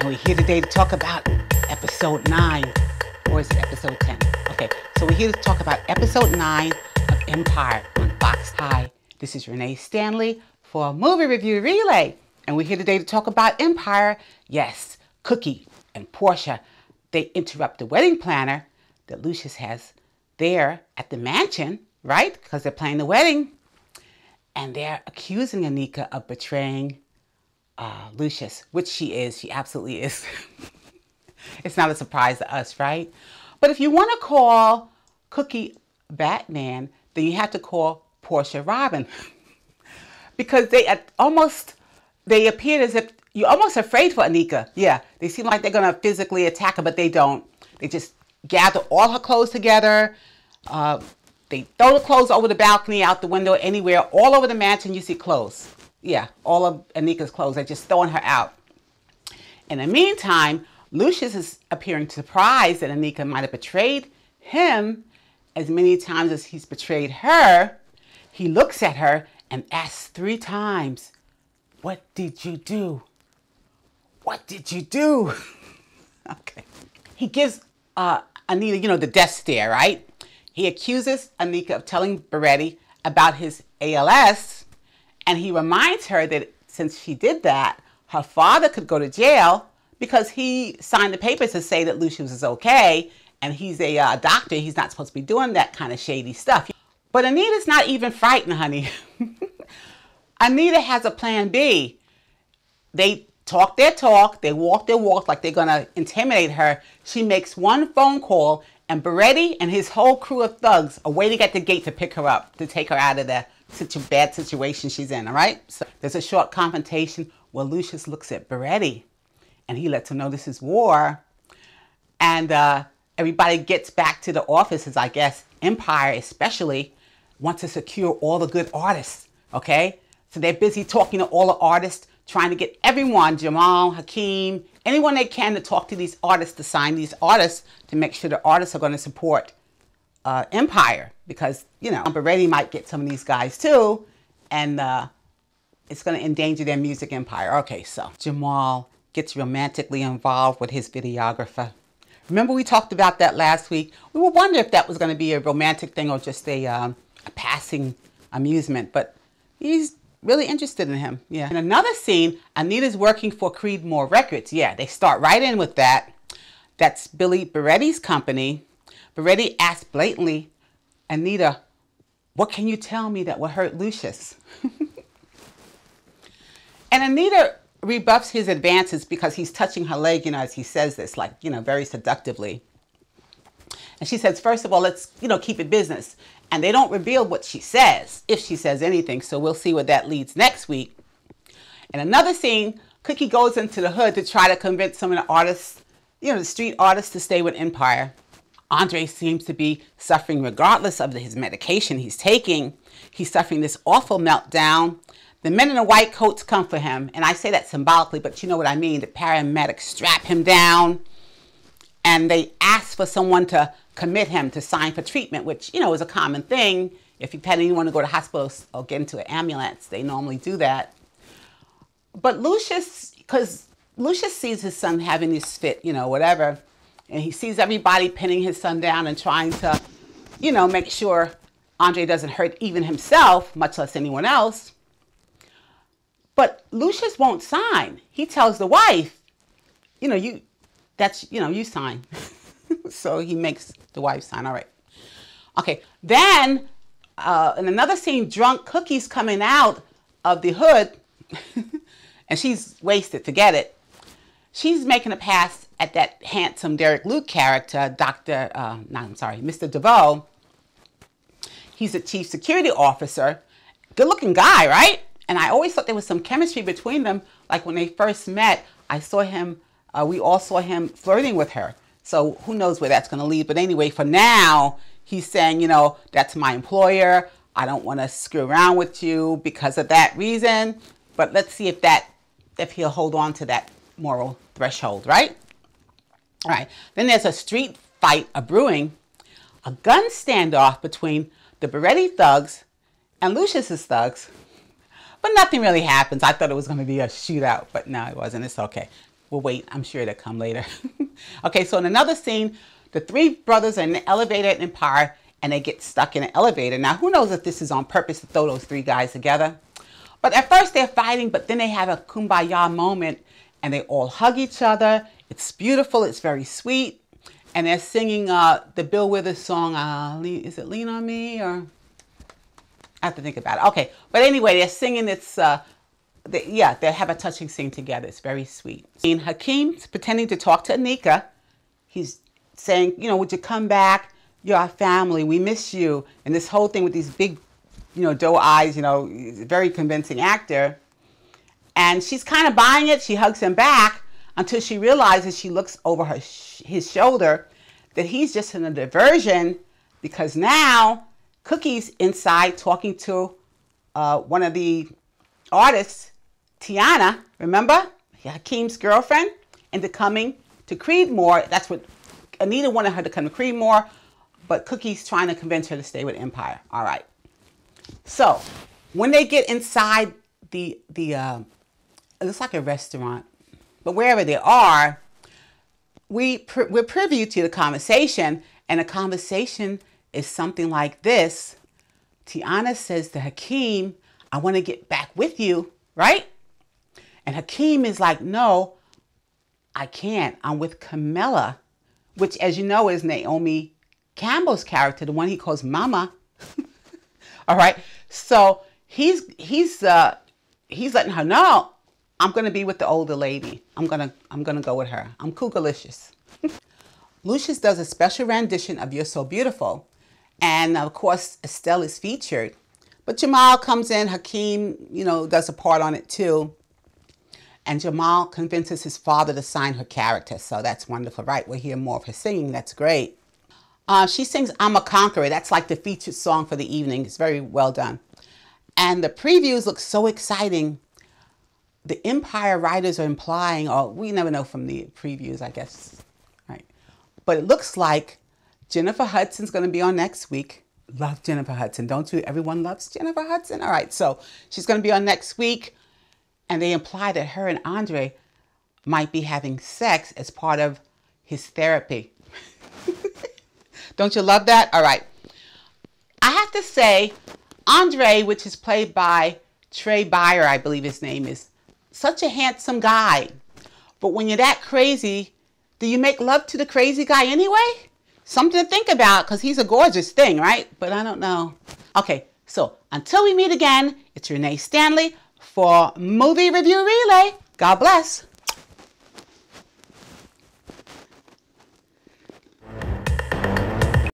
And we're here today to talk about episode 9. Or is it episode 10? Okay, so we're here to talk about episode 9 of Empire on Fox. Hi, this is Renee Stanley for Movie Review Relay. And we're here today to talk about Empire. Yes, Cookie and Portia, they interrupt the wedding planner that Lucius has there at the mansion, right? Because they're planning the wedding. And they're accusing Anika of betraying Lucius, which she is. She absolutely is. It's not a surprise to us, right? But if you want to call Cookie Batman, then you have to call Portia Robin. Because they appeared as if you're almost afraid for Anika. Yeah, they seem like they're going to physically attack her, but they don't. They just gather all her clothes together. They throw the clothes over the balcony, out the window, anywhere. All over the mansion, you see clothes. Yeah, all of Anika's clothes. They're just throwing her out. In the meantime, Lucius is appearing surprised that Anika might have betrayed him as many times as he's betrayed her. He looks at her and asks 3 times, "What did you do? What did you do?" Okay. He gives Anika, the death stare, right? He accuses Anika of telling Baretti about his ALS, and he reminds her that since she did that, her father could go to jail because he signed the papers to say that Lucius is okay, and he's a doctor. He's not supposed to be doing that kind of shady stuff. But Anita's not even frightened, honey. Anita has a plan B. They talk their talk, they walk their walk like they're going to intimidate her. She makes one phone call, and Baretti and his whole crew of thugs are waiting at the gate to pick her up, to take her out of the bad situation she's in, all right? So there's a short confrontation where Lucius looks at Baretti, and he lets him know this is war. And everybody gets back to the offices, I guess. Empire especially wants to secure all the good artists, okay? So they're busy talking to all the artists, trying to get everyone, Jamal, Hakeem, anyone they can to talk to these artists, to sign these artists, to make sure the artists are going to support Empire. Because, Baretti might get some of these guys too, and it's going to endanger their music empire. Okay, so Jamal gets romantically involved with his videographer. Remember we talked about that last week? We were wondering if that was going to be a romantic thing or just a passing amusement, but he's really interested in him. Yeah. In another scene, Anita's working for Creedmoor Records. Yeah, they start right in with that. That's Billy Baretti's company. Baretti asks blatantly, "Anita, what can you tell me that will hurt Lucius?" And Anita rebuffs his advances because he's touching her leg, as he says this, like, very seductively. And she says, first of all, let's, keep it business. And they don't reveal what she says, if she says anything. So we'll see where that leads next week. In another scene, Cookie goes into the hood to try to convince some of the artists, the street artists, to stay with Empire. Andre seems to be suffering regardless of his medication he's taking. He's suffering this awful meltdown. The men in the white coats come for him. And I say that symbolically, but you know what I mean. The paramedics strap him down. And they ask for someone to commit him to sign for treatment, which, is a common thing. If you've had anyone to go to hospital or get into an ambulance, they normally do that. But Lucius, because Lucius sees his son having this fit, whatever, and he sees everybody pinning his son down and trying to, make sure Andre doesn't hurt even himself, much less anyone else. But Lucius won't sign. He tells the wife, you sign. So he makes the wife sign. All right. Okay. Then in another scene, drunk Cookie's coming out of the hood and she's wasted. Forget it. She's making a pass at that handsome Derek Luke character, Mr. DeVoe. He's a chief security officer. Good looking guy, right? And I always thought there was some chemistry between them. Like when they first met, we all saw him flirting with her. So who knows where that's going to lead. But anyway, for now, he's saying, that's my employer. I don't want to screw around with you because of that reason. But let's see if he'll hold on to that moral threshold, right? All right. Then there's a street fight brewing, a gun standoff between the Baretti thugs and Lucius's thugs. But nothing really happens. I thought it was going to be a shootout, but no, it wasn't. It's okay. We'll wait. I'm sure they'll come later. Okay, so in another scene, the three brothers are in the elevator at Empire, and they get stuck in an elevator. Now, who knows if this is on purpose to throw those three guys together? But at first they're fighting, but then they have a kumbaya moment, and they all hug each other. It's beautiful. It's very sweet. And they're singing the Bill Withers song, is it Lean On Me? Or I have to think about it. Okay, but anyway, they're singing. It's, they have a touching scene together. It's very sweet. And Hakeem's pretending to talk to Anika. He's saying, you know, would you come back? You're our family. We miss you. And this whole thing with these big, you know, doe eyes, you know, he's a very convincing actor. And she's kind of buying it. She hugs him back until she realizes, she looks over his shoulder, that he's just in a diversion, because now Cookie's inside talking to one of the artists, Tiana, remember? Hakeem's girlfriend, into coming to Creedmoor. That's what Anita wanted her to come to Creedmoor, but Cookie's trying to convince her to stay with Empire. All right. So when they get inside the it looks like a restaurant, but wherever they are, we're privy to the conversation, and the conversation is something like this. Tiana says to Hakeem, I want to get back with you, right? And Hakeem is like, no, I can't. I'm with Camilla, which, as you know, is Naomi Campbell's character, the one he calls Mama. All right. So he's letting her know, I'm going to be with the older lady. I'm going to go with her. I'm Cougalicious. Lucius does a special rendition of You're So Beautiful. And of course, Estelle is featured. But Jamal comes in, Hakeem, you know, does a part on it too. And Jamal convinces his father to sign her character. So that's wonderful, right? We'll hear more of her singing. That's great. She sings I'm a Conqueror. That's like the featured song for the evening. It's very well done. And the previews look so exciting. The Empire writers are implying, or we never know from the previews, I guess, right? But it looks like Jennifer Hudson's going to be on next week. Love Jennifer Hudson, don't you? Everyone loves Jennifer Hudson. All right, so she's going to be on next week. And they imply that her and Andre might be having sex as part of his therapy. Don't you love that? All right. I have to say, Andre, which is played by Trey Byers, I believe his name is, such a handsome guy. But when you're that crazy, do you make love to the crazy guy anyway? Something to think about, because he's a gorgeous thing, right? But I don't know. Okay, so until we meet again, it's Renee Stanley for Movie Review Relay. God bless.